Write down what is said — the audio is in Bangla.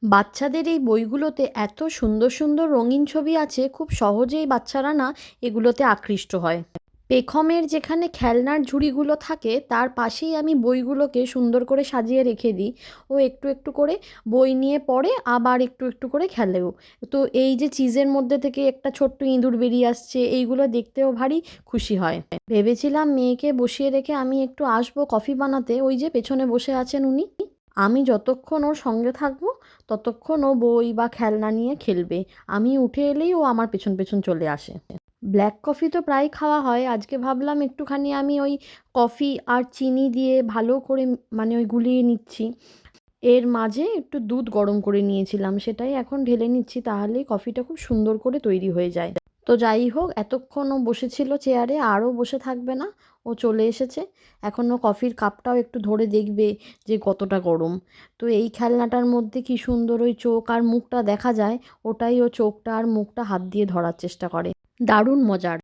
বাচ্চাদের এই বইগুলোতে এত সুন্দর সুন্দর রঙিন ছবি আছে, খুব সহজেই বাচ্চারা না এগুলোতে আকৃষ্ট হয়। পেখমের যেখানে খেলনার ঝুড়িগুলো থাকে তার পাশেই আমি বইগুলোকে সুন্দর করে সাজিয়ে রেখে দিই। ও একটু একটু করে বই নিয়ে পড়ে, আবার একটু একটু করে খেলেও। তো এই যে চিজের মধ্যে থেকে একটা ছোট্ট ইঁদুর বেরিয়ে আসছে, এইগুলো দেখতেও ভারী খুশি হয়। ভেবেছিলাম মেয়েকে বসিয়ে রেখে আমি একটু আসবো কফি বানাতে, ওই যে পেছনে বসে আছেন উনি। আমি যতক্ষণ ওর সঙ্গে থাকবো ততক্ষণ ও বই বা খেলনা নিয়ে খেলবে। আমি উঠে এলেই ও আমার পেছন পেছন চলে আসে। ব্ল্যাক কফি তো প্রায় খাওয়া হয়, আজকে ভাবলাম একটুখানি আমি ওই কফি আর চিনি দিয়ে ভালো করে মানে ওই গুলিয়ে নিচ্ছি। এর মাঝে একটু দুধ গরম করে নিয়েছিলাম, সেটাই এখন ঢেলে নিচ্ছি, তাহলেই কফিটা খুব সুন্দর করে তৈরি হয়ে যায়। তো যাই হোক, এতক্ষণ ও বসেছিল চেয়ারে, আরও বসে থাকবে না, ও চলে এসেছে। এখন ও কফির কাপটাও একটু ধরে দেখবে যে কতটা গরম। তো এই খেলনাটার মধ্যে কি সুন্দর ওই চোখ আর মুখটা দেখা যায়, ওটাই ও চোখটা আর মুখটা হাত দিয়ে ধরার চেষ্টা করে। দারুণ মজার।